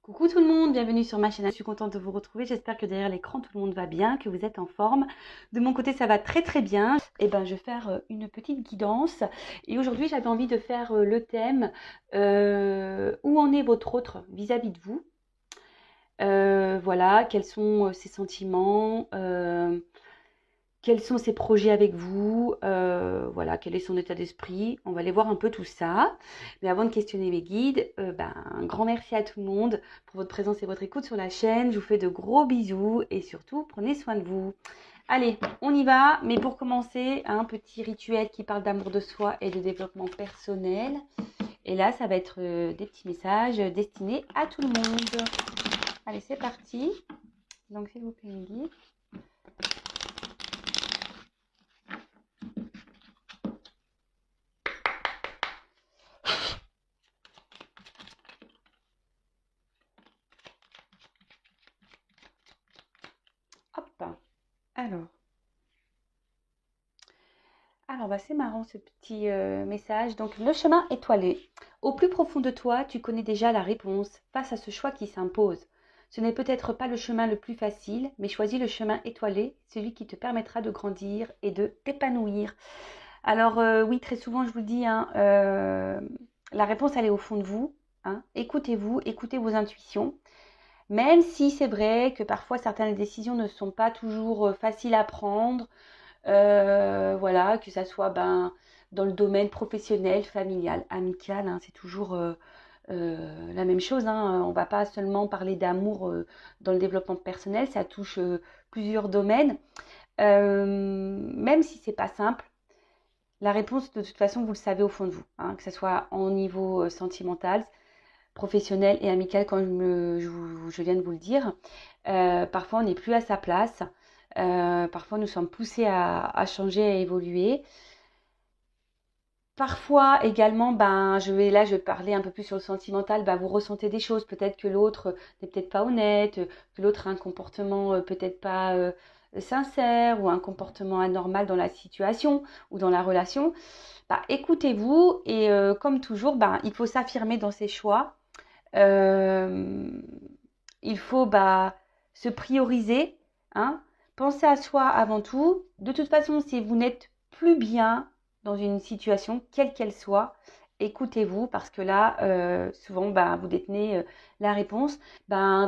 Coucou tout le monde, bienvenue sur ma chaîne. Je suis contente de vous retrouver. J'espère que derrière l'écran tout le monde va bien, que vous êtes en forme. De mon côté, ça va très très bien. Et ben, je vais faire une petite guidance. Et aujourd'hui, j'avais envie de faire le thème où en est votre autre vis-à-vis de vous. Voilà, quels sont ses sentiments, quels sont ses projets avec vous, voilà, quel est son état d'esprit. On va aller voir un peu tout ça. Mais avant de questionner mes guides, un grand merci à tout le monde pour votre présence et votre écoute sur la chaîne. Je vous fais de gros bisous et surtout, prenez soin de vous. Allez, on y va. Mais pour commencer, un petit rituel qui parle d'amour de soi et de développement personnel. Et là, ça va être des petits messages destinés à tout le monde. Allez, c'est parti. Donc, s'il vous plaît, mes guides. Hop. Alors, c'est marrant ce petit message. Donc, le chemin étoilé. Au plus profond de toi, tu connais déjà la réponse face à ce choix qui s'impose. Ce n'est peut-être pas le chemin le plus facile, mais choisis le chemin étoilé, celui qui te permettra de grandir et de t'épanouir. Alors, oui, très souvent, je vous le dis, la réponse, elle est au fond de vous. Écoutez-vous, écoutez vos intuitions. Même si c'est vrai que parfois, certaines décisions ne sont pas toujours faciles à prendre. Voilà, que ça soit dans le domaine professionnel, familial, amical, c'est toujours la même chose. On ne va pas seulement parler d'amour dans le développement personnel, ça touche plusieurs domaines. Même si c'est pas simple, la réponse de toute façon, vous le savez au fond de vous, que ce soit au niveau sentimental, professionnel et amical, comme je viens de vous le dire. Parfois, on n'est plus à sa place. Parfois, nous sommes poussés à changer, à évoluer. Parfois également, je vais parler un peu plus sur le sentimental, vous ressentez des choses, peut-être que l'autre n'est peut-être pas honnête, que l'autre a un comportement peut-être pas sincère ou un comportement anormal dans la situation ou dans la relation. Écoutez-vous et comme toujours, il faut s'affirmer dans ses choix. Euh, il faut se prioriser, penser à soi avant tout. De toute façon, si vous n'êtes plus bien dans une situation, quelle qu'elle soit, écoutez-vous parce que là, souvent, vous détenez la réponse.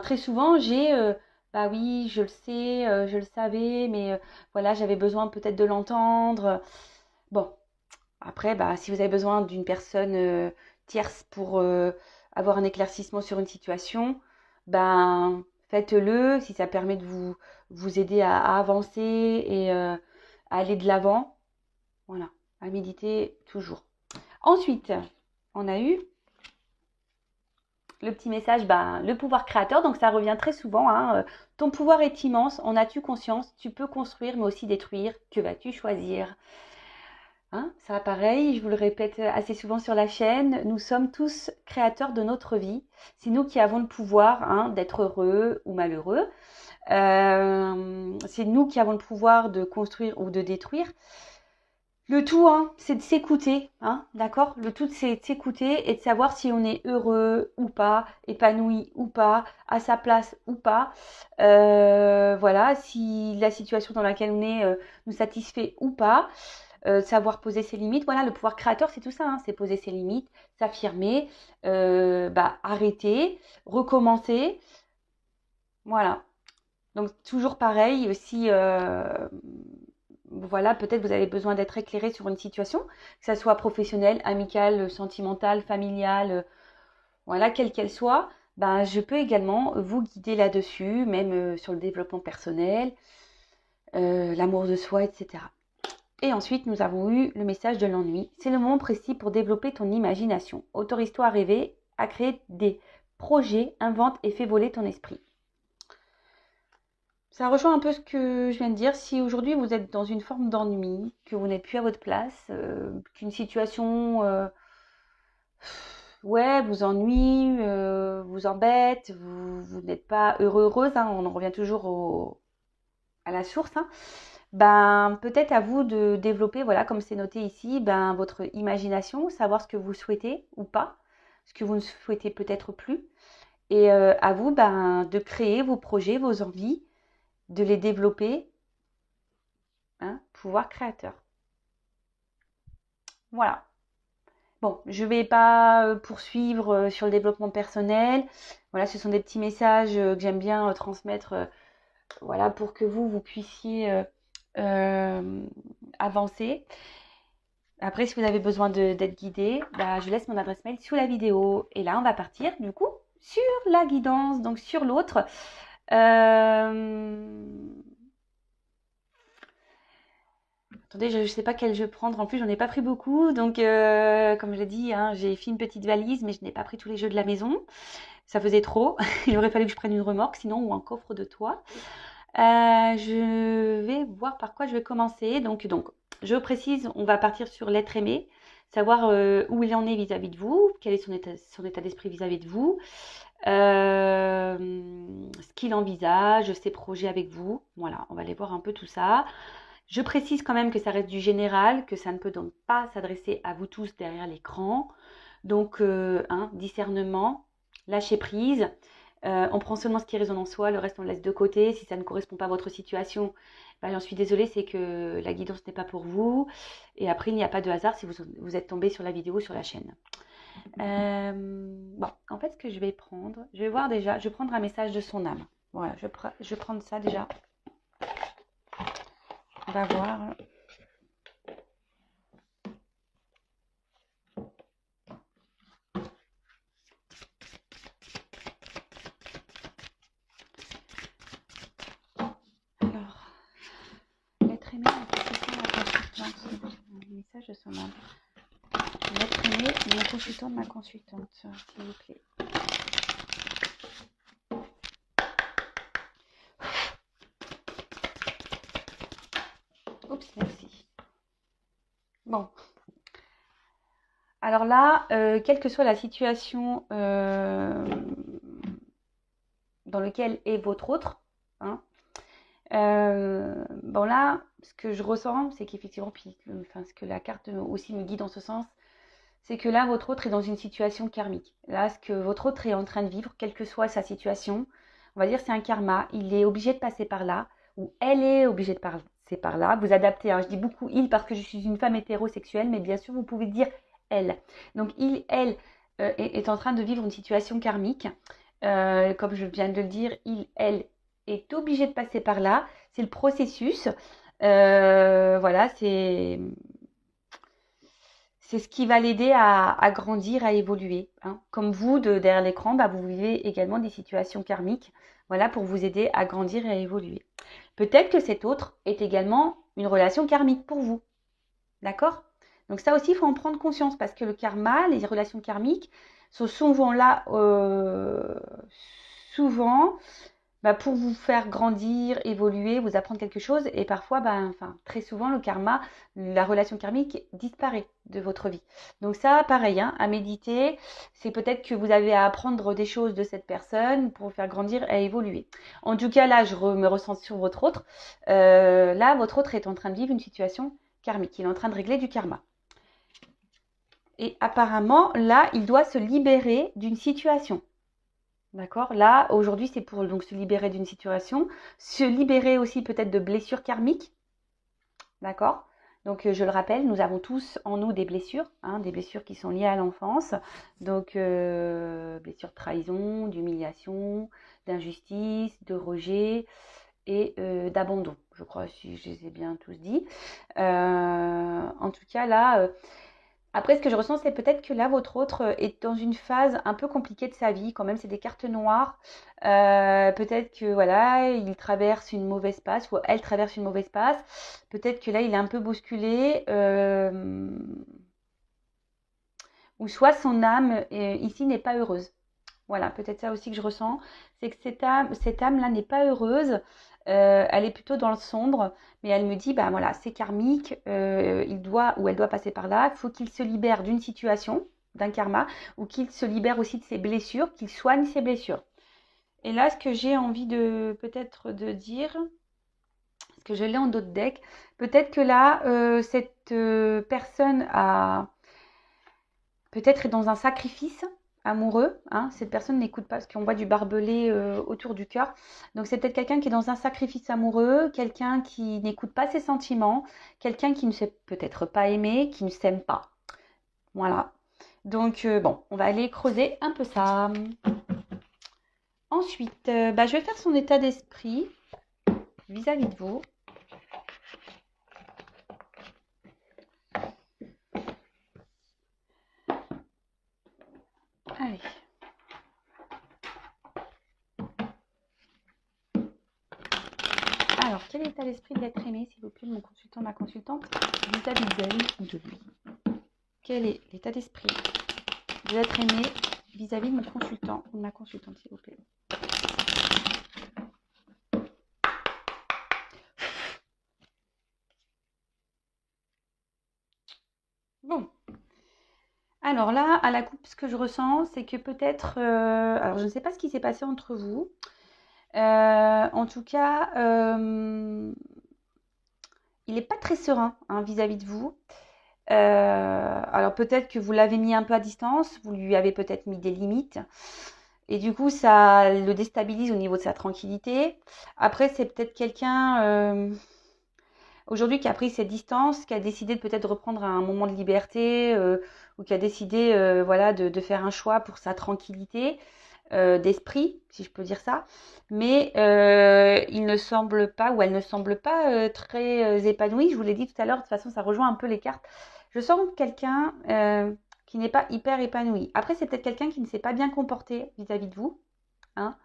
Très souvent, j'ai oui, je le sais, je le savais, mais voilà, j'avais besoin peut-être de l'entendre. Bon, après, si vous avez besoin d'une personne tierce pour avoir un éclaircissement sur une situation, faites-le si ça permet de vous aider à avancer et à aller de l'avant. Voilà, à méditer toujours. Ensuite, on a eu le petit message, le pouvoir créateur. Donc ça revient très souvent. Ton pouvoir est immense, en as-tu conscience? Tu peux construire mais aussi détruire. Que vas-tu choisir? Ça pareil, je vous le répète assez souvent sur la chaîne, nous sommes tous créateurs de notre vie. C'est nous qui avons le pouvoir d'être heureux ou malheureux. C'est nous qui avons le pouvoir de construire ou de détruire. Le tout, c'est de s'écouter, d'accord? Le tout, c'est de s'écouter et de savoir si on est heureux ou pas, épanoui ou pas, à sa place ou pas. Voilà, si la situation dans laquelle on est nous satisfait ou pas. Savoir poser ses limites. Voilà, le pouvoir créateur, c'est tout ça, c'est poser ses limites, s'affirmer, arrêter, recommencer. Voilà. Donc, toujours pareil, si voilà, peut-être vous avez besoin d'être éclairé sur une situation, que ça soit professionnelle, amicale, sentimentale, familiale, voilà, quelle qu'elle soit, je peux également vous guider là-dessus, même sur le développement personnel, l'amour de soi, etc. Et ensuite, nous avons eu le message de l'ennui. C'est le moment précis pour développer ton imagination. Autorise-toi à rêver, à créer des projets, invente et fais voler ton esprit. Ça rejoint un peu ce que je viens de dire. Si aujourd'hui vous êtes dans une forme d'ennui, que vous n'êtes plus à votre place, qu'une situation vous ennuie, vous embête, vous n'êtes pas heureuse, on en revient toujours à la source, peut-être à vous de développer, voilà, comme c'est noté ici, votre imagination, savoir ce que vous souhaitez ou pas, ce que vous ne souhaitez peut-être plus, Et à vous de créer vos projets, vos envies, de les développer. Hein, pouvoir créateur. Voilà. Bon, je ne vais pas poursuivre sur le développement personnel. Voilà, ce sont des petits messages que j'aime bien transmettre voilà, pour que vous puissiez avancer. Après, si vous avez besoin d'être guidé, je laisse mon adresse mail sous la vidéo. Et là, on va partir du coup sur la guidance, donc sur l'autre. Attendez, je ne sais pas quel jeu prendre. En plus, j'en ai pas pris beaucoup. Donc, comme je l'ai dit, hein, j'ai fait une petite valise, mais je n'ai pas pris tous les jeux de la maison. Ça faisait trop. Il aurait fallu que je prenne une remorque, sinon, ou un coffre de toit. Je vais voir par quoi je vais commencer. Donc, je précise, on va partir sur l'être aimé, savoir où il en est vis-à-vis de vous, quel est son état d'esprit vis-à-vis de vous, ce qu'il envisage, ses projets avec vous. Voilà, on va aller voir un peu tout ça. Je précise quand même que ça reste du général, que ça ne peut donc pas s'adresser à vous tous derrière l'écran. Donc, discernement, lâcher prise. On prend seulement ce qui résonne en soi, le reste on le laisse de côté. Si ça ne correspond pas à votre situation, j'en suis désolée, c'est que la guidance n'est pas pour vous. Et après, il n'y a pas de hasard si vous êtes tombé sur la vidéo ou sur la chaîne. Bon, en fait, ce que je vais prendre, je vais voir déjà, je vais prendre un message de son âme. Voilà, je vais prendre ça déjà. On va voir. Alors, l'être aimé, un message de son âme. L'être aimé, mon consultant, ma consultante, s'il vous plaît. Oups, merci. Bon. Alors là, quelle que soit la situation dans laquelle est votre autre, hein, bon là, ce que je ressens, c'est qu'effectivement, ce que la carte aussi me guide dans ce sens, c'est que là, votre autre est dans une situation karmique. Là, ce que votre autre est en train de vivre, quelle que soit sa situation, on va dire c'est un karma, il est obligé de passer par là, ou elle est obligée de passer par là. Vous adaptez, hein, je dis beaucoup il parce que je suis une femme hétérosexuelle, mais bien sûr, vous pouvez dire elle. Donc, elle est en train de vivre une situation karmique. Comme je viens de le dire, elle est obligé de passer par là. C'est le processus. Voilà, c'est ce qui va l'aider à grandir, à évoluer. Hein. Comme vous, derrière l'écran, vous vivez également des situations karmiques, voilà, pour vous aider à grandir et à évoluer. Peut-être que cet autre est également une relation karmique pour vous. D'accord ? Donc ça aussi, il faut en prendre conscience parce que le karma, les relations karmiques sont souvent là, souvent pour vous faire grandir, évoluer, vous apprendre quelque chose. Et parfois, très souvent, le karma, la relation karmique disparaît de votre vie. Donc ça, pareil, hein, à méditer, c'est peut-être que vous avez à apprendre des choses de cette personne pour vous faire grandir et évoluer. En tout cas, là, je me ressens sur votre autre. Là, votre autre est en train de vivre une situation karmique. Il est en train de régler du karma. Et apparemment, là, il doit se libérer d'une situation. D'accord ? Là, aujourd'hui, c'est pour donc se libérer d'une situation, se libérer aussi peut-être de blessures karmiques. D'accord ? Donc, je le rappelle, nous avons tous en nous des blessures, hein, des blessures qui sont liées à l'enfance. Donc, blessures de trahison, d'humiliation, d'injustice, de rejet et d'abandon. Je crois, si je les ai bien tous dit. En tout cas, là... Après, ce que je ressens, c'est peut-être que là, votre autre est dans une phase un peu compliquée de sa vie. Quand même, c'est des cartes noires. Peut-être que voilà, il traverse une mauvaise passe ou elle traverse une mauvaise passe. Peut-être que là, il est un peu bousculé. Ou soit son âme ici n'est pas heureuse. Voilà, peut-être ça aussi que je ressens. C'est que cette âme-là n'est pas heureuse. Elle est plutôt dans le sombre, mais elle me dit, voilà, c'est karmique, il doit ou elle doit passer par là, il faut qu'il se libère d'une situation, d'un karma, ou qu'il se libère aussi de ses blessures, qu'il soigne ses blessures. Et là, ce que j'ai envie de peut-être de dire, parce que je l'ai en d'autres decks, peut-être que là, cette personne a peut-être est dans un sacrifice, amoureux, hein. Cette personne n'écoute pas parce qu'on voit du barbelé autour du cœur. Donc c'est peut-être quelqu'un qui est dans un sacrifice amoureux, quelqu'un qui n'écoute pas ses sentiments, quelqu'un qui ne sait peut-être pas aimer, qui ne s'aime pas. Voilà. Donc bon, on va aller creuser un peu ça. Ensuite, je vais faire son état d'esprit vis-à-vis de vous. Allez. Alors, quel est l'état d'esprit de l'être aimé, s'il vous plaît, de mon consultant, ma consultante, vis-à-vis d'elle ou de lui? Quel est l'état d'esprit de l'être aimé vis-à-vis de mon consultant ou de ma consultante, s'il vous plaît? Bon. Alors là, à la coupe, ce que je ressens, c'est que peut-être... alors, je ne sais pas ce qui s'est passé entre vous. En tout cas, il n'est pas très serein hein, vis-à-vis de vous. Alors peut-être que vous l'avez mis un peu à distance, vous lui avez peut-être mis des limites. Et du coup, ça le déstabilise au niveau de sa tranquillité. Après, c'est peut-être quelqu'un aujourd'hui qui a pris ses distances, qui a décidé de peut-être reprendre un moment de liberté ou qui a décidé voilà, de faire un choix pour sa tranquillité d'esprit, si je peux dire ça. Mais il ne semble pas, ou elle ne semble pas très épanouie. Je vous l'ai dit tout à l'heure, de toute façon, ça rejoint un peu les cartes. Je sens quelqu'un qui n'est pas hyper épanoui. Après, c'est peut-être quelqu'un qui ne s'est pas bien comporté vis-à-vis de vous. Hein.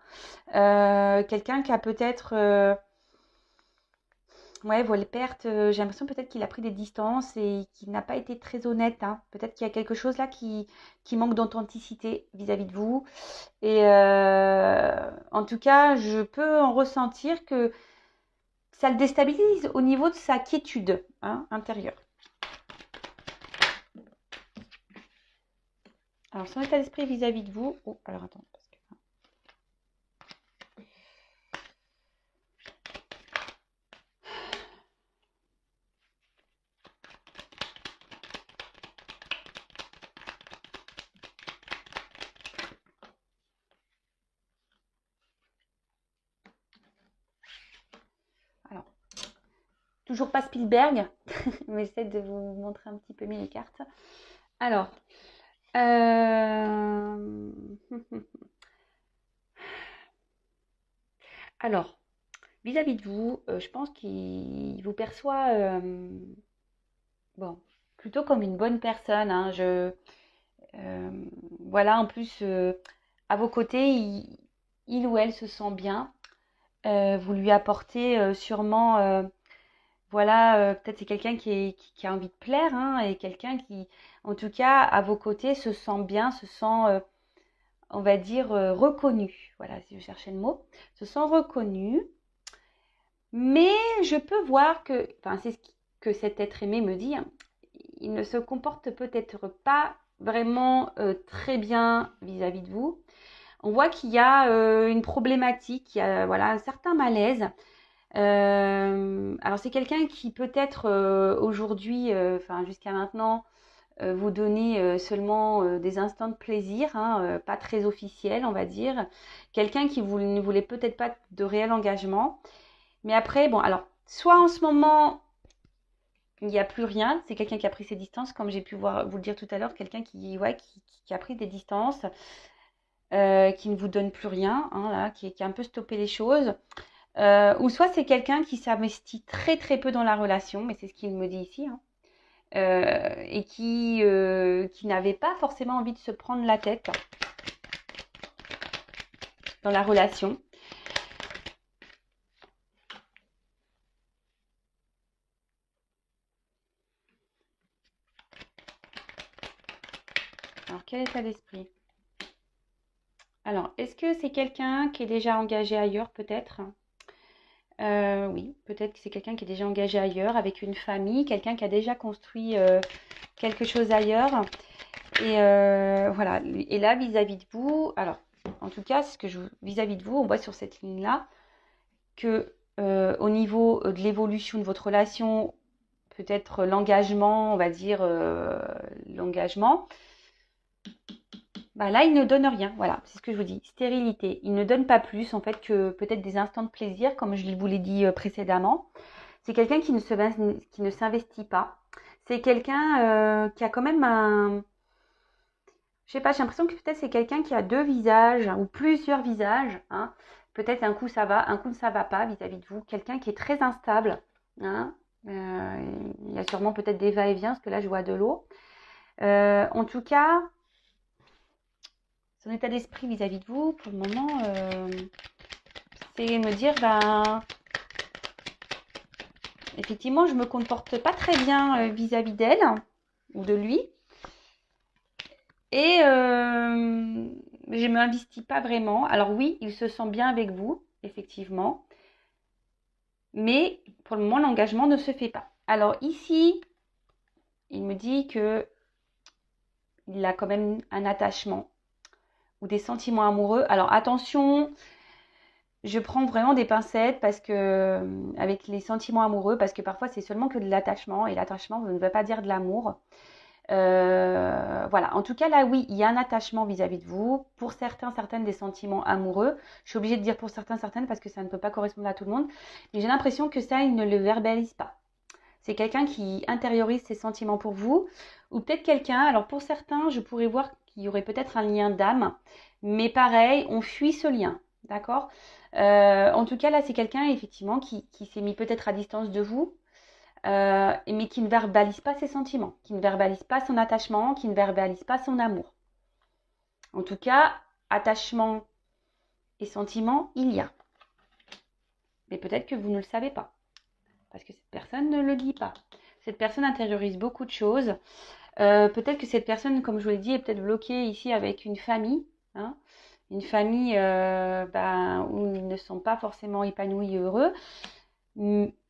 Quelqu'un qui a peut-être... ouais, vos pertes, j'ai l'impression peut-être qu'il a pris des distances et qu'il n'a pas été très honnête. Hein. Peut-être qu'il y a quelque chose là qui manque d'authenticité vis-à-vis de vous. Et en tout cas, je peux en ressentir que ça le déstabilise au niveau de sa quiétude hein, intérieure. Alors, son état d'esprit vis-à-vis de vous. Oh, alors attends. Alors, toujours pas Spielberg, mais j'essaie de vous montrer un petit peu mieux les cartes. Alors, alors, vis-à-vis de vous, je pense qu'il vous perçoit bon, plutôt comme une bonne personne. Hein. Voilà, en plus, à vos côtés, il ou elle se sent bien. Vous lui apportez sûrement, voilà, peut-être c'est quelqu'un qui a envie de plaire hein, et quelqu'un qui, en tout cas, à vos côtés, se sent bien, se sent, on va dire, reconnu. Voilà, si je cherchais le mot, se sent reconnu. Mais je peux voir que, enfin, c'est ce que cet être aimé me dit, hein, il ne se comporte peut-être pas vraiment très bien vis-à-vis de vous. On voit qu'il y a une problématique, il y a voilà, un certain malaise. Alors c'est quelqu'un qui peut-être aujourd'hui, enfin jusqu'à maintenant, vous donnait seulement des instants de plaisir, hein, pas très officiel, on va dire. Quelqu'un qui ne voulait peut-être pas de réel engagement. Mais après, bon, alors, soit en ce moment, il n'y a plus rien, c'est quelqu'un qui a pris ses distances, comme j'ai pu vous le dire tout à l'heure, quelqu'un ouais, qui a pris des distances, qui ne vous donne plus rien, hein, là, qui a un peu stoppé les choses. Ou soit c'est quelqu'un qui s'investit très très peu dans la relation, mais c'est ce qu'il me dit ici, hein, et qui n'avait pas forcément envie de se prendre la tête dans la relation. Alors, quel état d'esprit? Alors, est-ce que c'est quelqu'un qui est déjà engagé ailleurs, peut-être? Oui, peut-être que c'est quelqu'un qui est déjà engagé ailleurs, avec une famille, quelqu'un qui a déjà construit quelque chose ailleurs. Et voilà. Et là, vis-à-vis de vous, alors, en tout cas, vis-à-vis de vous, on voit sur cette ligne-là que au niveau de l'évolution de votre relation, peut-être l'engagement, on va dire l'engagement, Bah là, il ne donne rien. Voilà, c'est ce que je vous dis. Stérilité. Il ne donne pas plus, en fait, que peut-être des instants de plaisir, comme je vous l'ai dit précédemment. C'est quelqu'un qui ne s'investit pas. C'est quelqu'un qui a quand même un... Je sais pas, j'ai l'impression que peut-être c'est quelqu'un qui a deux visages ou plusieurs visages. Hein. Peut-être un coup ça va, un coup ça va pas vis-à-vis de vous. Quelqu'un qui est très instable. Hein. Il y a sûrement peut-être des va-et-vient, parce que là je vois de l'eau. En tout cas, son état d'esprit vis-à-vis de vous, pour le moment, c'est me dire, ben, effectivement, je me comporte pas très bien vis-à-vis d'elle ou de lui. Et je ne m'investis pas vraiment. Alors oui, il se sent bien avec vous, effectivement. Mais pour le moment, l'engagement ne se fait pas. Alors ici, il me dit que il a quand même un attachement ou des sentiments amoureux. Alors attention, je prends vraiment des pincettes parce que avec les sentiments amoureux, parce que parfois c'est seulement que de l'attachement et l'attachement ne veut pas dire de l'amour. Voilà, en tout cas là oui, il y a un attachement vis-à-vis de vous. Pour certains, certaines des sentiments amoureux. Je suis obligée de dire pour certains, certaines parce que ça ne peut pas correspondre à tout le monde. Mais j'ai l'impression que ça, il ne le verbalise pas. C'est quelqu'un qui intériorise ses sentiments pour vous. Ou peut-être quelqu'un, alors pour certains, je pourrais voir qu'il y aurait peut-être un lien d'âme. Mais pareil, on fuit ce lien. D'accord. En tout cas là, c'est quelqu'un effectivement qui s'est mis peut-être à distance de vous. Mais qui ne verbalise pas ses sentiments, qui ne verbalise pas son attachement, qui ne verbalise pas son amour. En tout cas, attachement et sentiment, il y a. Mais peut-être que vous ne le savez pas, parce que cette personne ne le dit pas. Cette personne intériorise beaucoup de choses. Peut-être que cette personne, comme je vous l'ai dit, est peut-être bloquée ici avec une famille. Hein, une famille où ils ne sont pas forcément épanouis et heureux.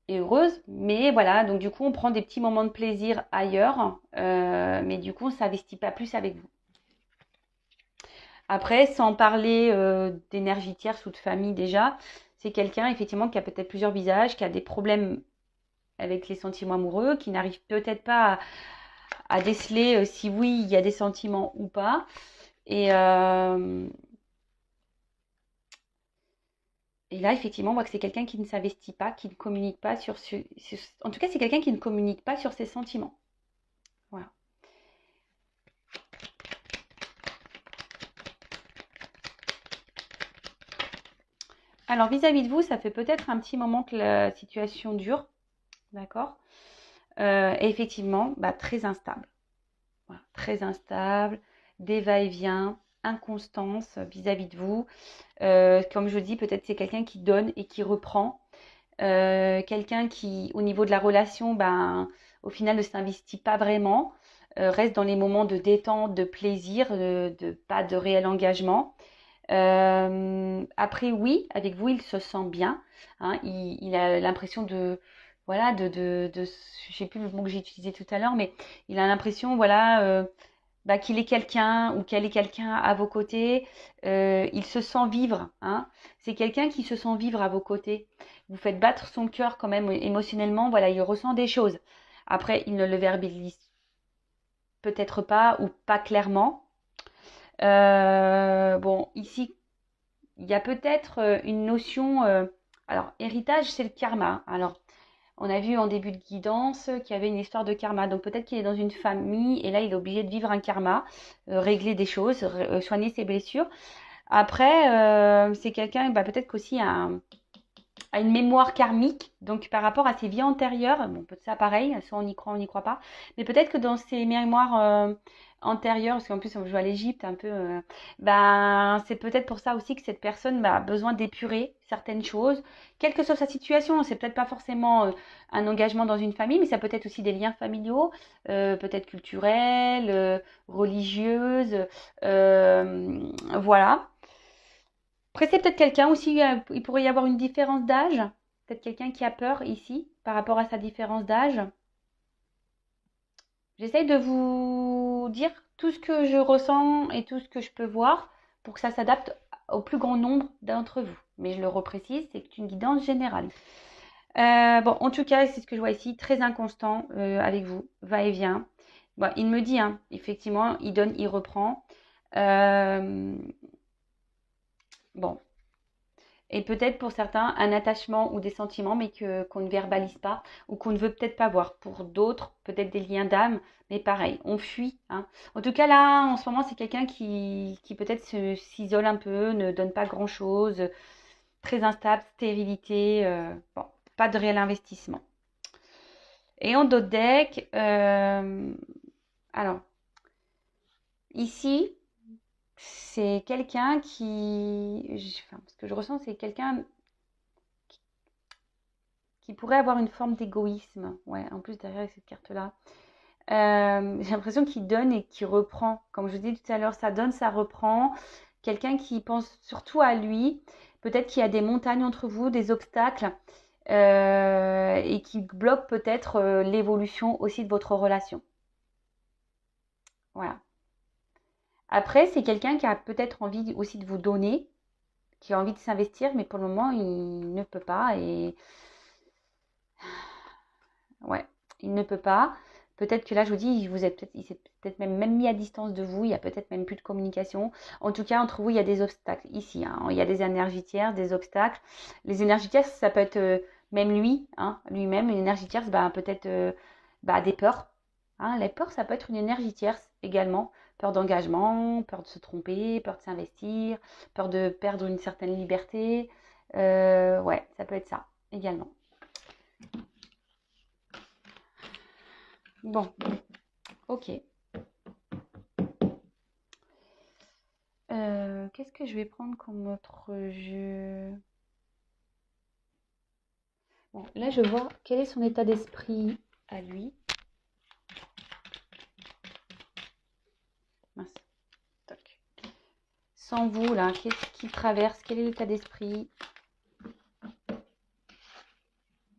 Et heureuse, mais voilà, donc du coup on prend des petits moments de plaisir ailleurs, mais du coup on ne s'investit pas plus avec vous. Après, sans parler d'énergie tierce ou de famille déjà, c'est quelqu'un effectivement qui a peut-être plusieurs visages, qui a des problèmes avec les sentiments amoureux, qui n'arrive peut-être pas à déceler si oui il y a des sentiments ou pas. Et là, effectivement, on voit que c'est quelqu'un qui ne s'investit pas, qui ne communique pas en tout cas, c'est quelqu'un qui ne communique pas sur ses sentiments. Voilà. Alors, vis-à-vis de vous, ça fait peut-être un petit moment que la situation dure. D'accord. Et effectivement, très instable. Voilà, très instable, des va-et-vient, inconstance vis-à-vis de vous. Comme je dis, peut-être c'est quelqu'un qui donne et qui reprend. Quelqu'un qui, au niveau de la relation, au final ne s'investit pas vraiment, reste dans les moments de détente, de plaisir, pas de réel engagement. Après, oui, avec vous, il se sent bien. Hein, il a l'impression voilà, je sais plus le mot que j'ai utilisé tout à l'heure, mais il a l'impression, voilà, qu'il est quelqu'un ou qu'elle est quelqu'un à vos côtés. Il se sent vivre. Hein. C'est quelqu'un qui se sent vivre à vos côtés. Vous faites battre son cœur quand même émotionnellement. Voilà, il ressent des choses. Après, il ne le verbalise peut-être pas ou pas clairement. Bon, ici, il y a peut-être une notion. Alors, héritage, c'est le karma. Alors, on a vu en début de guidance qu'il y avait une histoire de karma. Donc peut-être qu'il est dans une famille et là il est obligé de vivre un karma, régler des choses, soigner ses blessures. Après, c'est quelqu'un peut-être qu'aussi a une mémoire karmique, donc par rapport à ses vies antérieures. Bon, peut-être ça pareil, soit on y croit, on n'y croit pas. Mais peut-être que dans ses mémoires antérieures, parce qu'en plus on joue à l'Égypte un peu, c'est peut-être pour ça aussi que cette personne a besoin d'épurer certaines choses, quelle que soit sa situation. C'est peut-être pas forcément un engagement dans une famille, mais ça peut être aussi des liens familiaux, peut-être culturels, religieuses, voilà. Après, c'est peut-être quelqu'un aussi, il pourrait y avoir une différence d'âge. Peut-être quelqu'un qui a peur ici par rapport à sa différence d'âge. J'essaye de vous dire tout ce que je ressens et tout ce que je peux voir pour que ça s'adapte au plus grand nombre d'entre vous. Mais je le reprécise, c'est une guidance générale. Bon, en tout cas, c'est ce que je vois ici, très inconstant avec vous, va et vient. Bon, il me dit, hein, effectivement, il donne, il reprend. Euh, bon. Et peut-être pour certains, un attachement ou des sentiments, mais qu'on ne verbalise pas ou qu'on ne veut peut-être pas voir. Pour d'autres, peut-être des liens d'âme, mais pareil, on fuit. Hein. En tout cas, là, en ce moment, c'est quelqu'un qui peut-être s'isole un peu, ne donne pas grand-chose, très instable, stérilité, bon, pas de réel investissement. Et en d'autres decks, alors, ici, c'est quelqu'un enfin, ce que je ressens, c'est quelqu'un qui pourrait avoir une forme d'égoïsme. Ouais, en plus, derrière cette carte-là. J'ai l'impression qu'il donne et qu'il reprend. Comme je vous dis tout à l'heure, ça donne, ça reprend. Quelqu'un qui pense surtout à lui. Peut-être qu'il y a des montagnes entre vous, des obstacles, et qui bloquent peut-être l'évolution aussi de votre relation. Voilà. Après, c'est quelqu'un qui a peut-être envie aussi de vous donner, qui a envie de s'investir, mais pour le moment, il ne peut pas. Et ouais, il ne peut pas. Peut-être que là, je vous dis, il s'est peut-être même mis à distance de vous. Il y a peut-être même plus de communication. En tout cas, entre vous, il y a des obstacles ici. Hein. Il y a des énergies tierces, des obstacles. Les énergies tierces, ça peut être même lui, hein, lui-même. Une énergie tierce, bah, peut-être des peurs. Hein. Les peurs, ça peut être une énergie tierce également. Peur d'engagement, peur de se tromper, peur de s'investir, peur de perdre une certaine liberté. Ouais, ça peut être ça également. Bon, ok. Qu'est-ce que je vais prendre comme autre jeu? Bon, là, je vois quel est son état d'esprit à lui. Mince. Toc. Sans vous, là, qu'est-ce qu'il traverse? Quel est l'état d'esprit?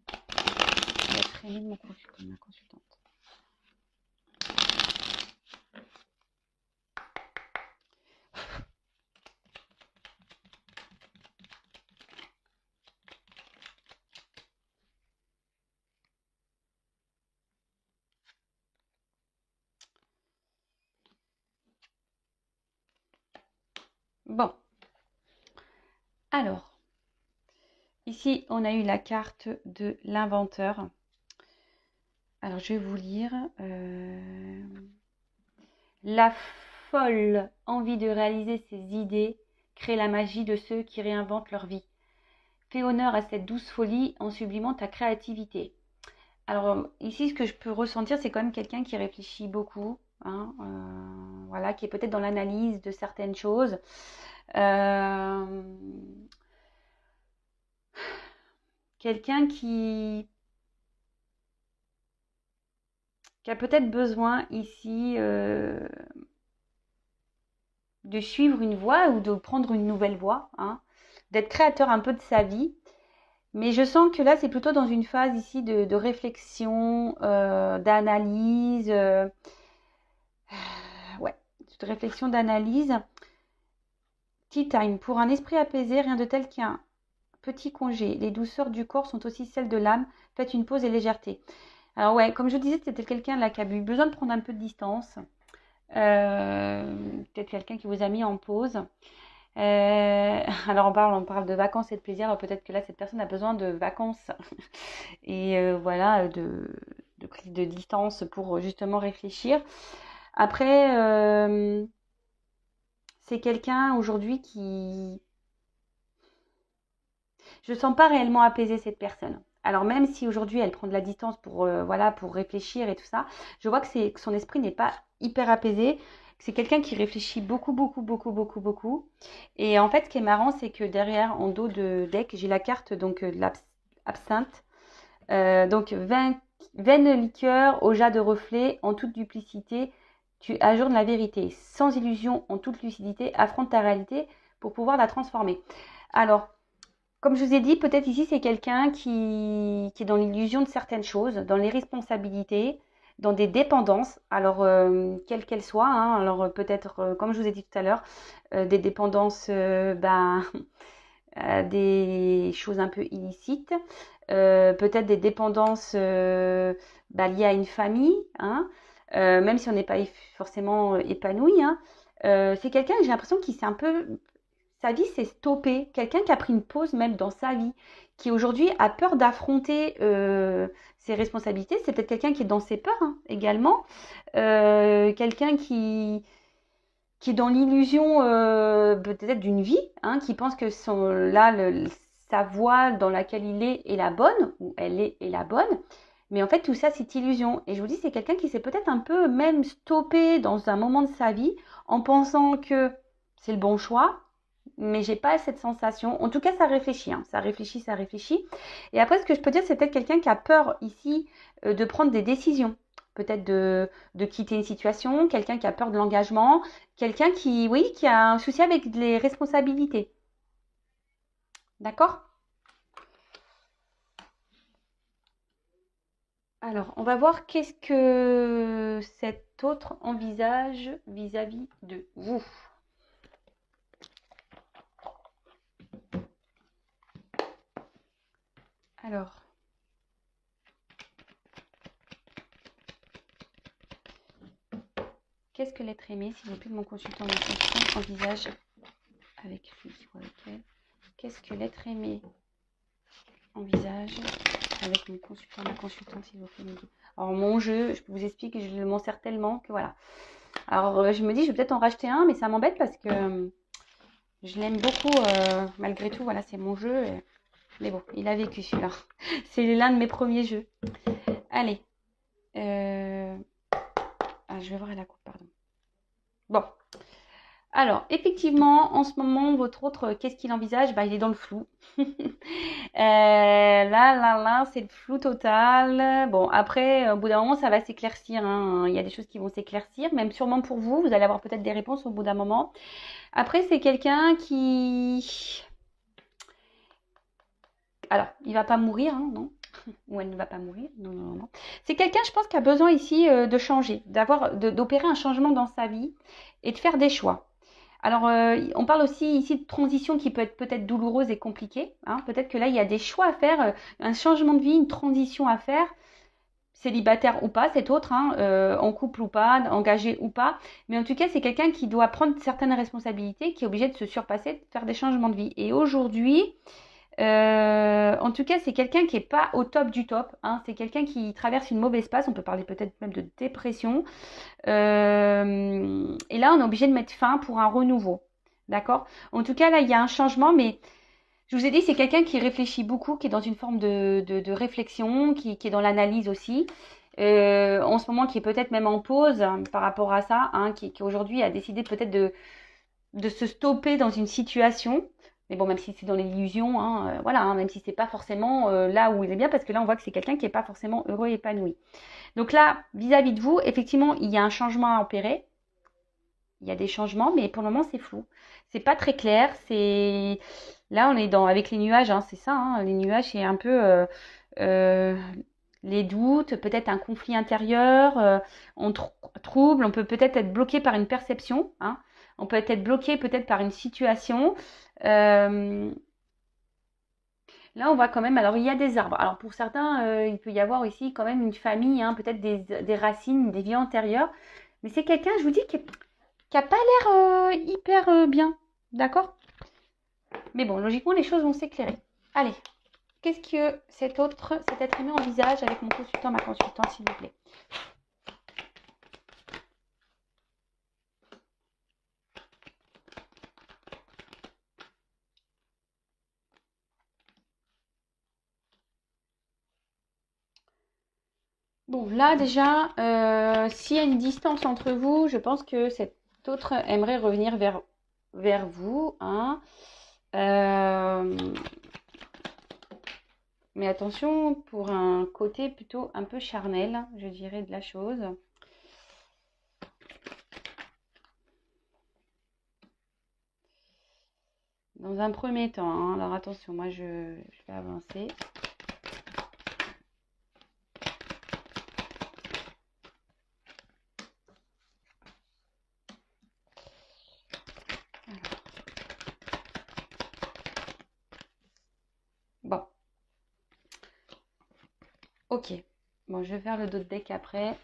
Je vais traîner de ma consultante. Bon. Alors, ici, on a eu la carte de l'inventeur. Alors, je vais vous lire. La folle envie de réaliser ses idées crée la magie de ceux qui réinventent leur vie. Fais honneur à cette douce folie en sublimant ta créativité. Alors ici, ce que je peux ressentir, c'est quand même quelqu'un qui réfléchit beaucoup, hein, voilà, qui est peut-être dans l'analyse de certaines choses. Quelqu'un qui a peut-être besoin ici de suivre une voie ou de prendre une nouvelle voie, hein, d'être créateur un peu de sa vie. Mais je sens que là, c'est plutôt dans une phase ici de réflexion, d'analyse, ouais, de réflexion, d'analyse. Tea time. Pour un esprit apaisé, rien de tel qu'un petit congé. Les douceurs du corps sont aussi celles de l'âme. Faites une pause et légèreté. Alors ouais, comme je disais, c'était quelqu'un là qui a eu besoin de prendre un peu de distance. Peut-être quelqu'un qui vous a mis en pause. Alors on parle de vacances et de plaisir. Alors peut-être que là, cette personne a besoin de vacances et voilà, de prise de distance pour justement réfléchir. Après, c'est quelqu'un aujourd'hui qui... Je ne sens pas réellement apaiser cette personne. Alors même si aujourd'hui elle prend de la distance pour, voilà, pour réfléchir et tout ça, je vois que son esprit n'est pas hyper apaisé. C'est quelqu'un qui réfléchit beaucoup, beaucoup, beaucoup, beaucoup, beaucoup. Et en fait, ce qui est marrant, c'est que derrière, en dos de deck, j'ai la carte donc de l'absinthe. Donc, vaine liqueur au jas de reflets, en toute duplicité, tu ajournes la vérité. Sans illusion, en toute lucidité, affronte ta réalité pour pouvoir la transformer. Alors, comme je vous ai dit, peut-être ici, c'est quelqu'un qui est dans l'illusion de certaines choses, dans les responsabilités, dans des dépendances, alors quelles qu'elles soient. Hein, alors peut-être, comme je vous ai dit tout à l'heure, des dépendances des choses un peu illicites, peut-être des dépendances liées à une famille, hein, même si on n'est pas forcément épanoui. Hein, C'est quelqu'un, j'ai l'impression qu'il s'est un peu... Sa vie s'est stoppée. Quelqu'un qui a pris une pause même dans sa vie, qui aujourd'hui a peur d'affronter ses responsabilités. C'est peut-être quelqu'un qui est dans ses peurs hein, également. Quelqu'un qui est dans l'illusion peut-être d'une vie, hein, qui pense que sa voie dans laquelle il est la bonne, ou elle est la bonne. Mais en fait, tout ça, c'est illusion. Et je vous dis, c'est quelqu'un qui s'est peut-être un peu même stoppé dans un moment de sa vie en pensant que c'est le bon choix, mais j'ai pas cette sensation. En tout cas, ça réfléchit, hein. Ça réfléchit, ça réfléchit. Et après, ce que je peux dire, c'est peut-être quelqu'un qui a peur ici de prendre des décisions. Peut-être de quitter une situation, quelqu'un qui a peur de l'engagement, quelqu'un qui, oui, qui a un souci avec les responsabilités. D'accord? Alors, on va voir qu'est-ce que cet autre envisage vis-à-vis de vous. Alors, qu'est-ce que l'être aimé, s'il vous plaît, de mon consultant, envisage avec lui ou avec elle? Qu'est-ce que l'être aimé envisage avec mon consultant, ma consultante, s'il vous plaît, me dit. Alors, mon jeu, je vous explique, je m'en sers tellement que voilà. Alors, je me dis, je vais peut-être en racheter un, mais ça m'embête parce que je l'aime beaucoup, malgré tout. Voilà, c'est mon jeu. Mais bon, il a vécu celui-là. C'est l'un de mes premiers jeux. Allez. Ah, je vais voir à la coupe, pardon. Bon. Alors, effectivement, en ce moment, votre autre, qu'est-ce qu'il envisage? Bah, il est dans le flou. Là, c'est le flou total. Bon, après, au bout d'un moment, ça va s'éclaircir, hein. Il y a des choses qui vont s'éclaircir, même sûrement pour vous. Vous allez avoir peut-être des réponses au bout d'un moment. Après, c'est quelqu'un qui... Alors, il va pas mourir, hein, non? Ou elle ne va pas mourir. Non, non, non. C'est quelqu'un, je pense, qui a besoin ici de changer, d'opérer un changement dans sa vie et de faire des choix. Alors, on parle aussi ici de transition qui peut être peut-être douloureuse et compliquée, hein. Peut-être que là, il y a des choix à faire, un changement de vie, une transition à faire, célibataire ou pas, cet autre, hein, en couple ou pas, engagé ou pas. Mais en tout cas, c'est quelqu'un qui doit prendre certaines responsabilités, qui est obligé de se surpasser, de faire des changements de vie. Et aujourd'hui, en tout cas, c'est quelqu'un qui n'est pas au top du top, hein. C'est quelqu'un qui traverse une mauvaise passe. On peut parler peut-être même de dépression. Et là, on est obligé de mettre fin pour un renouveau. D'accord? En tout cas, là, il y a un changement, mais je vous ai dit, c'est quelqu'un qui réfléchit beaucoup, qui est dans une forme de réflexion, qui est dans l'analyse aussi. En ce moment, qui est peut-être même en pause hein, par rapport à ça, hein, qui aujourd'hui a décidé peut-être de se stopper dans une situation. Mais bon, même si c'est dans l'illusion, hein, voilà, hein, même si c'est pas forcément là où il est bien, parce que là, on voit que c'est quelqu'un qui n'est pas forcément heureux et épanoui. Donc là, vis-à-vis de vous, effectivement, il y a un changement à opérer. Il y a des changements, mais pour le moment, c'est flou. C'est pas très clair. C'est là, on est dans avec les nuages, hein, c'est ça. Hein, les nuages, c'est un peu euh, les doutes, peut-être un conflit intérieur, on trouble. On peut peut-être être bloqué par une perception. Hein, on peut être bloqué peut-être par une situation. Euh, Là, on voit quand même. Alors, il y a des arbres. Alors, pour certains, il peut y avoir aussi quand même une famille, hein, peut-être des racines, des vies antérieures. Mais c'est quelqu'un, je vous dis, qui a pas l'air hyper bien. D'accord? Mais bon, logiquement, les choses vont s'éclairer. Allez, qu'est-ce que cet être aimé envisage avec mon consultant, ma consultante, s'il vous plaît? Bon, là, déjà, s'il y a une distance entre vous, je pense que cet autre aimerait revenir vers vous. Hein. Euh, mais attention, pour un côté plutôt un peu charnel, je dirais, de la chose. Dans un premier temps, hein, alors attention, moi je vais avancer. Alors, bon, ok. Bon, je vais faire le dos de deck après.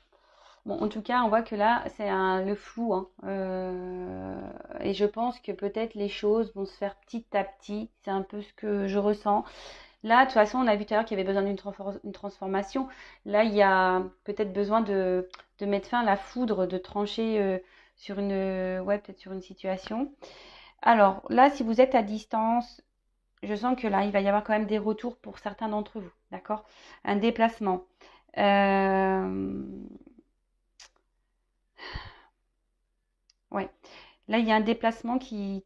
Bon, en tout cas, on voit que là, c'est le flou, hein. Et je pense que peut-être les choses vont se faire petit à petit. C'est un peu ce que je ressens. Là, de toute façon, on a vu tout à l'heure qu'il y avait besoin d'une transformation. Là, il y a peut-être besoin de mettre fin à la foudre, de trancher sur ouais, peut-être sur une situation. Alors là, si vous êtes à distance, je sens que là, il va y avoir quand même des retours pour certains d'entre vous, d'accord? Un déplacement. Euh, ouais. Là, il y a un déplacement qui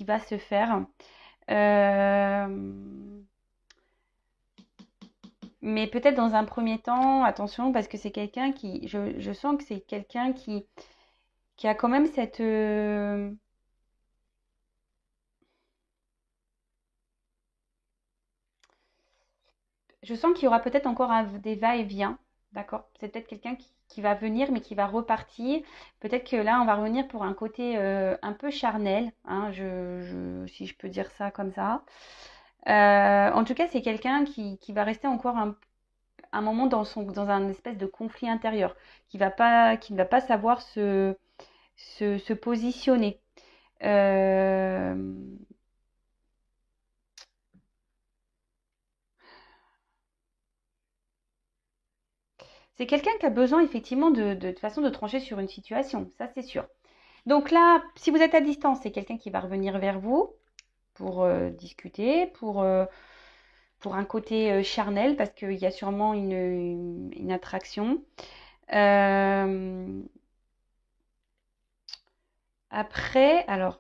va se faire. Euh, mais peut-être dans un premier temps, attention, parce que c'est quelqu'un je sens que c'est quelqu'un qui a quand même je sens qu'il y aura peut-être encore des va-et-vient, d'accord? C'est peut-être quelqu'un qui va venir, mais qui va repartir. Peut-être que là, on va revenir pour un côté un peu charnel, hein, si je peux dire ça comme ça. En tout cas, c'est quelqu'un qui va rester encore un moment dans un espèce de conflit intérieur, qui ne va pas savoir se positionner. Euh, c'est quelqu'un qui a besoin effectivement de façon de trancher sur une situation, ça c'est sûr. Donc là, si vous êtes à distance, c'est quelqu'un qui va revenir vers vous pour discuter, pour un côté charnel, parce qu'il y a sûrement une attraction. Euh, après, alors,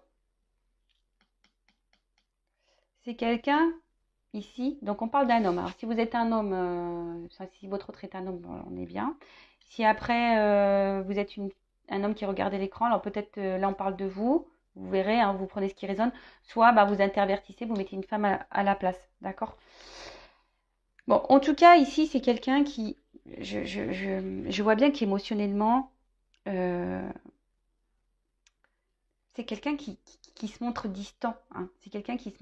c'est quelqu'un ici, donc on parle d'un homme. Alors si vous êtes un homme, si votre autre est un homme, bon, on est bien. Si après vous êtes un homme qui regarde l'écran, alors peut-être là on parle de vous, vous verrez, hein, vous prenez ce qui résonne, soit bah, vous intervertissez, vous mettez une femme à la place, d'accord? Bon, en tout cas ici c'est quelqu'un je vois bien qu'émotionnellement, euh, c'est quelqu'un qui se montre distant, hein. C'est quelqu'un qui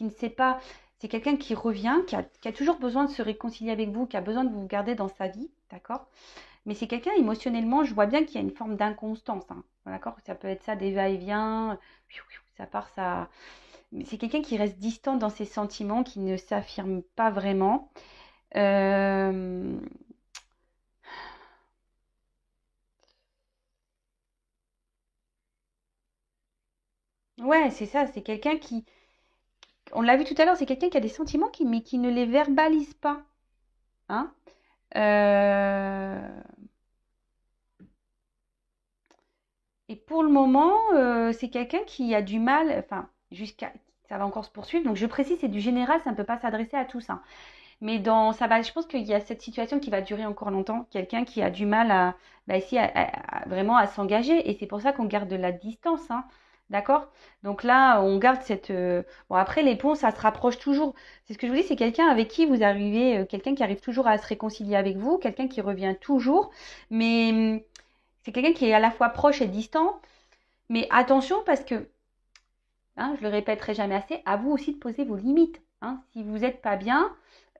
ne sait pas. C'est quelqu'un qui revient, qui a toujours besoin de se réconcilier avec vous, qui a besoin de vous garder dans sa vie, d'accord? Mais c'est quelqu'un émotionnellement, je vois bien qu'il y a une forme d'inconstance, hein, d'accord? Ça peut être ça, des va-et-vient, ça part, ça. Mais c'est quelqu'un qui reste distant dans ses sentiments, qui ne s'affirme pas vraiment. Euh, Ouais, c'est ça, c'est quelqu'un on l'a vu tout à l'heure, c'est quelqu'un qui a des sentiments, mais qui ne les verbalise pas, hein? Euh, Et pour le moment, c'est quelqu'un qui a du mal, enfin, ça va encore se poursuivre. Donc, je précise, c'est du général, ça ne peut pas s'adresser à tous, hein. Mais je pense qu'il y a cette situation qui va durer encore longtemps. Quelqu'un qui a du mal bah, ici, vraiment à s'engager. Et c'est pour ça qu'on garde de la distance, hein. D'accord? Donc là, on garde bon, après, les ponts, ça se rapproche toujours. C'est ce que je vous dis, c'est quelqu'un avec qui vous arrivez, quelqu'un qui arrive toujours à se réconcilier avec vous, quelqu'un qui revient toujours. Mais c'est quelqu'un qui est à la fois proche et distant. Mais attention parce que, hein, je le répéterai jamais assez, à vous aussi de poser vos limites, hein. Si vous n'êtes pas bien,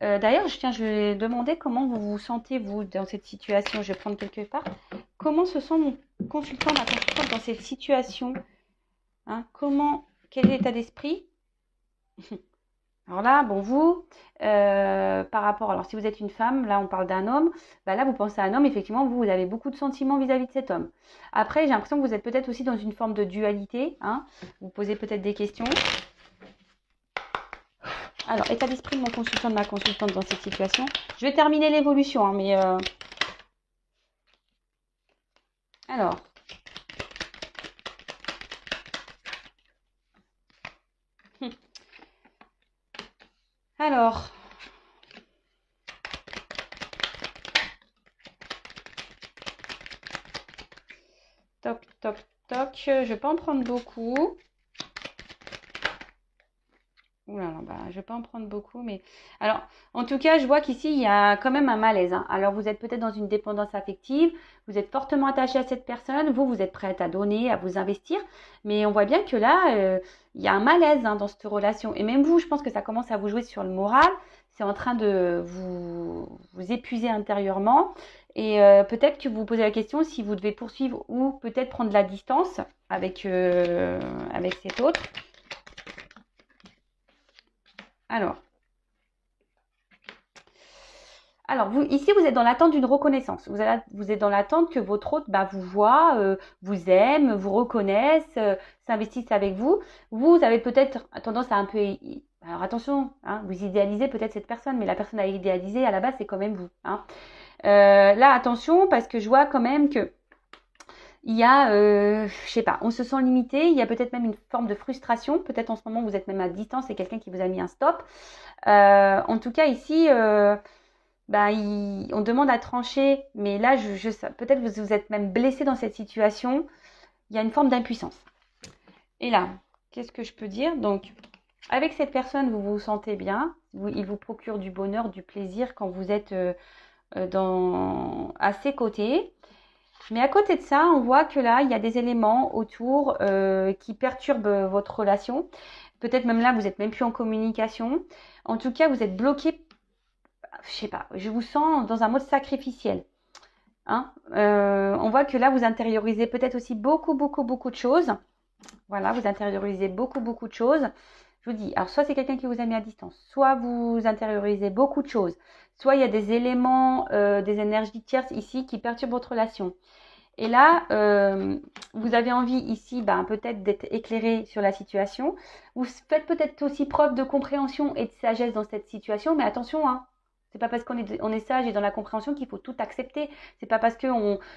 d'ailleurs, je vais demander comment vous vous sentez, vous, dans cette situation. Je vais prendre quelque part. Comment se sent mon consultant, ma consultante dans cette situation, hein? Quel est l'état d'esprit? Alors là, bon, vous, par rapport, alors si vous êtes une femme, là on parle d'un homme, bah là vous pensez à un homme, effectivement, vous avez beaucoup de sentiments vis-à-vis de cet homme. Après, j'ai l'impression que vous êtes peut-être aussi dans une forme de dualité, hein, vous posez peut-être des questions. Alors, état d'esprit de mon consultant, de ma consultante dans cette situation. Je vais terminer l'évolution, hein, mais alors, alors, toc, toc, toc, je vais pas en prendre beaucoup. Ouh là là, bah, je vais pas en prendre beaucoup, mais alors, en tout cas, je vois qu'ici, il y a quand même un malaise, hein. Alors, vous êtes peut-être dans une dépendance affective, vous êtes fortement attaché à cette personne, vous êtes prête à donner, à vous investir, mais on voit bien que là, il y a un malaise, hein, dans cette relation. Et même vous, je pense que ça commence à vous jouer sur le moral, c'est en train de vous épuiser intérieurement, Et peut-être que vous vous posez la question si vous devez poursuivre ou peut-être prendre la distance avec cet autre. Alors, vous, ici, vous êtes dans l'attente d'une reconnaissance. Vous êtes dans l'attente que votre hôte vous voit, vous aime, vous reconnaisse, s'investisse avec vous. Vous avez peut-être tendance à un peu... Alors attention, hein, vous idéalisez peut-être cette personne, mais la personne à idéaliser, à la base, c'est quand même vous. Hein. Là, attention, parce que je vois quand même que il y a, je sais pas, on se sent limité, il y a peut-être même une forme de frustration. Peut-être en ce moment, vous êtes même à distance, c'est quelqu'un qui vous a mis un stop. En tout cas, ici... on demande à trancher, mais là, peut-être vous êtes même blessé dans cette situation. Il y a une forme d'impuissance. Et là, qu'est-ce que je peux dire? Donc, avec cette personne, vous vous sentez bien. Il vous procure du bonheur, du plaisir quand vous êtes à ses côtés. Mais à côté de ça, on voit que là, il y a des éléments autour qui perturbent votre relation. Peut-être même là, vous n'êtes même plus en communication. En tout cas, vous êtes bloqué. Je sais pas, je vous sens dans un mode sacrificiel. Hein. On voit que là, vous intériorisez peut-être aussi beaucoup, beaucoup, beaucoup de choses. Voilà, vous intériorisez beaucoup, beaucoup de choses. Je vous dis, alors soit c'est quelqu'un qui vous a mis à distance, soit vous intériorisez beaucoup de choses, soit il y a des éléments, des énergies tierces ici qui perturbent votre relation. Et là, vous avez envie ici peut-être d'être éclairé sur la situation. Vous faites peut-être aussi preuve de compréhension et de sagesse dans cette situation, mais attention, hein, c'est pas parce qu'on est sage et dans la compréhension qu'il faut tout accepter. C'est pas parce que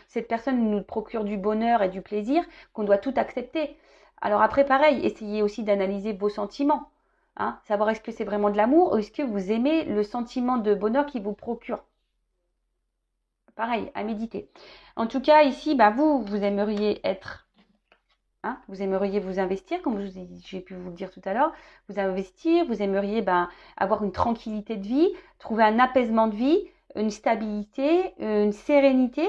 cette personne nous procure du bonheur et du plaisir qu'on doit tout accepter. Alors après, pareil, essayez aussi d'analyser vos sentiments. Hein, savoir est-ce que c'est vraiment de l'amour ou est-ce que vous aimez le sentiment de bonheur qu'il vous procure. Pareil, à méditer. En tout cas, ici, vous aimeriez être... Hein, vous aimeriez vous investir, comme j'ai pu vous le dire tout à l'heure, vous investir, vous aimeriez avoir une tranquillité de vie, trouver un apaisement de vie, une stabilité, une sérénité.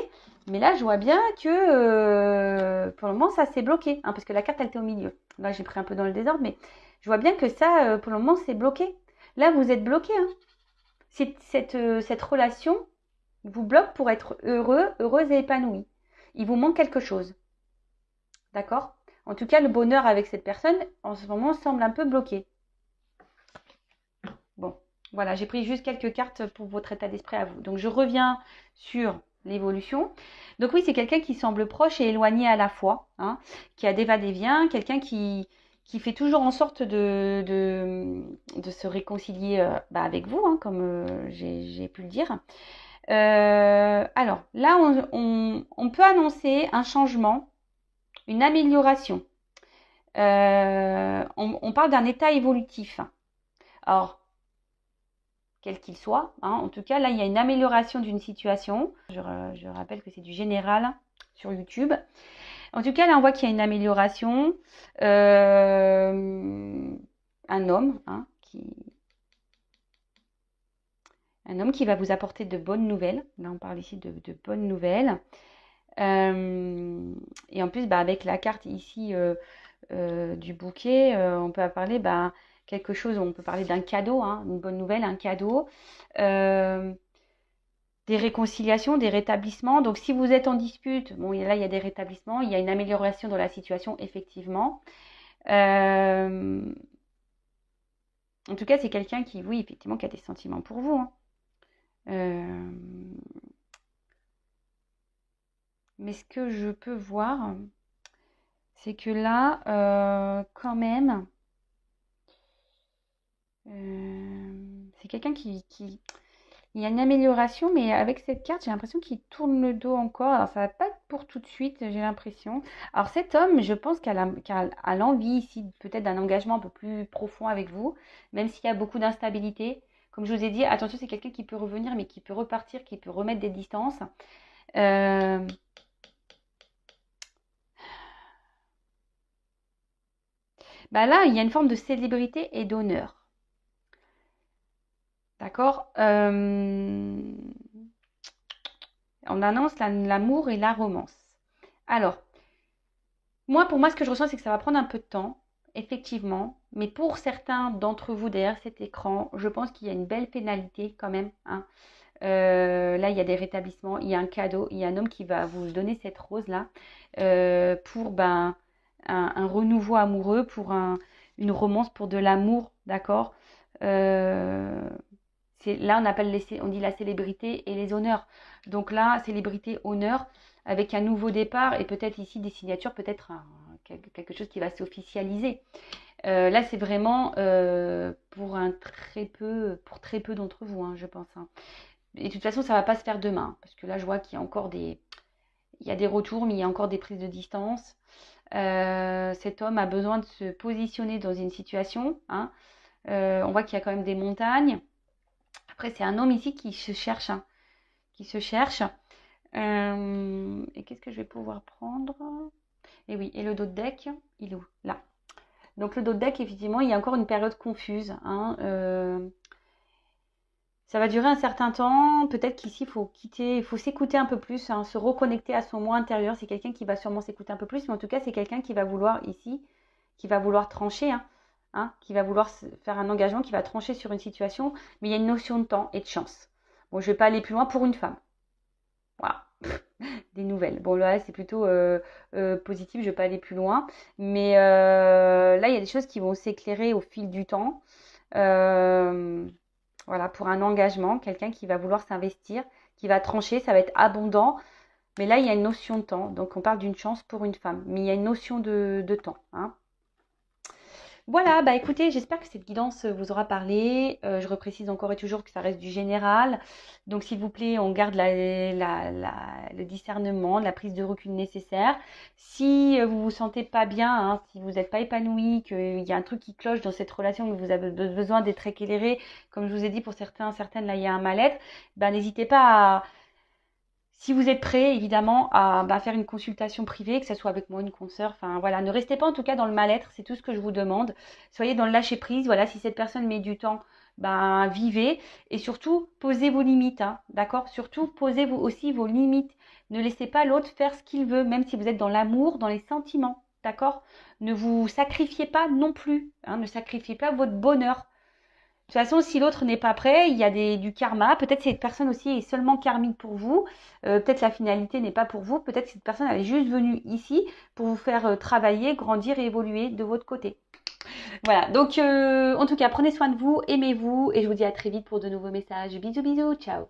Mais là, je vois bien que pour le moment, ça s'est bloqué, hein, parce que la carte, elle était au milieu. Là, j'ai pris un peu dans le désordre, mais je vois bien que ça, pour le moment, c'est bloqué. Là, vous êtes bloqué. Hein. Cette relation vous bloque pour être heureux, heureuse et épanouie. Il vous manque quelque chose. D'accord? En tout cas, le bonheur avec cette personne, en ce moment, semble un peu bloqué. Bon, voilà, j'ai pris juste quelques cartes pour votre état d'esprit à vous. Donc, je reviens sur l'évolution. Donc oui, c'est quelqu'un qui semble proche et éloigné à la fois, hein, qui a des va-et-vient, quelqu'un qui fait toujours en sorte de se réconcilier avec vous, hein, comme j'ai pu le dire. Alors, là, on peut annoncer un changement, une amélioration. On parle d'un état évolutif. Alors, quel qu'il soit, hein, en tout cas, là, il y a une amélioration d'une situation. Je rappelle que c'est du général sur YouTube. En tout cas, là, on voit qu'il y a une amélioration. Un homme, hein, qui va vous apporter de bonnes nouvelles. Là, on parle ici de bonnes nouvelles. Et en plus, avec la carte ici du bouquet, on peut parler quelque chose, on peut parler d'un cadeau, hein, une bonne nouvelle, un cadeau, des réconciliations, des rétablissements. Donc, si vous êtes en dispute, bon, là, il y a des rétablissements, il y a une amélioration dans la situation, effectivement. En tout cas, c'est quelqu'un qui, oui, effectivement, qui a des sentiments pour vous. Hein. Mais ce que je peux voir, c'est que là, quand même, c'est quelqu'un qui... Il y a une amélioration, mais avec cette carte, j'ai l'impression qu'il tourne le dos encore. Alors, ça va pas être pour tout de suite, j'ai l'impression. Alors, cet homme, je pense qu'il a l'envie ici, peut-être d'un engagement un peu plus profond avec vous, même s'il y a beaucoup d'instabilité. Comme je vous ai dit, attention, c'est quelqu'un qui peut revenir, mais qui peut repartir, qui peut remettre des distances. Là, il y a une forme de célébrité et d'honneur. D'accord? On annonce l'amour et la romance. Alors, pour moi, ce que je ressens, c'est que ça va prendre un peu de temps, effectivement. Mais pour certains d'entre vous derrière cet écran, je pense qu'il y a une belle pénalité quand même. Hein. Là, il y a des rétablissements, il y a un cadeau, il y a un homme qui va vous donner cette rose-là pour un renouveau amoureux, pour une romance, pour de l'amour, d'accord. Euh, Là, on dit la célébrité et les honneurs. Donc là, célébrité, honneur, avec un nouveau départ et peut-être ici des signatures, peut-être quelque chose qui va s'officialiser. Là, c'est vraiment pour très peu d'entre vous, hein, je pense, hein. Et de toute façon, ça va pas se faire demain, parce que là, je vois qu'il y a encore il y a des retours, mais il y a encore des prises de distance. Cet homme a besoin de se positionner dans une situation, hein. On voit qu'il y a quand même des montagnes. Après, c'est un homme ici qui se cherche, hein, qui se cherche. Et qu'est-ce que je vais pouvoir prendre? Et oui, et le dos de deck, il est où? Là. Donc le dos de deck, effectivement, il y a encore une période confuse, hein. Ça va durer un certain temps. Peut-être qu'ici, il faut s'écouter un peu plus, hein, se reconnecter à son moi intérieur. C'est quelqu'un qui va sûrement s'écouter un peu plus, mais en tout cas, c'est quelqu'un qui va vouloir ici, qui va vouloir trancher, qui va vouloir faire un engagement, qui va trancher sur une situation. Mais il y a une notion de temps et de chance. Bon, je ne vais pas aller plus loin pour une femme. Voilà. Des nouvelles. Bon, là, c'est plutôt positif, je ne vais pas aller plus loin. Mais là, il y a des choses qui vont s'éclairer au fil du temps. Voilà, pour un engagement, quelqu'un qui va vouloir s'investir, qui va trancher, ça va être abondant. Mais là, il y a une notion de temps. Donc, on parle d'une chance pour une femme. Mais il y a une notion de temps, hein. Voilà, bah écoutez, j'espère que cette guidance vous aura parlé. Je reprécise encore et toujours que ça reste du général. Donc s'il vous plaît, on garde le discernement, la prise de recul nécessaire. Si vous vous sentez pas bien, hein, si vous n'êtes pas épanoui, qu'il y a un truc qui cloche dans cette relation, que vous avez besoin d'être éclairé, comme je vous ai dit pour certains, certaines, là il y a un mal-être, ben n'hésitez pas à... Si vous êtes prêt, évidemment, à faire une consultation privée, que ce soit avec moi, une consoeur, enfin voilà, ne restez pas en tout cas dans le mal-être, c'est tout ce que je vous demande. Soyez dans le lâcher-prise, voilà, si cette personne met du temps, vivez et surtout posez vos limites, hein, d'accord? Surtout posez vous aussi vos limites. Ne laissez pas l'autre faire ce qu'il veut, même si vous êtes dans l'amour, dans les sentiments, d'accord? Ne vous sacrifiez pas non plus, hein, ne sacrifiez pas votre bonheur. De toute façon, si l'autre n'est pas prêt, il y a du karma. Peut-être cette personne aussi est seulement karmique pour vous. Peut-être la finalité n'est pas pour vous. Peut-être cette personne elle est juste venue ici pour vous faire travailler, grandir et évoluer de votre côté. Voilà, donc en tout cas, prenez soin de vous, aimez-vous et je vous dis à très vite pour de nouveaux messages. Bisous, bisous, ciao.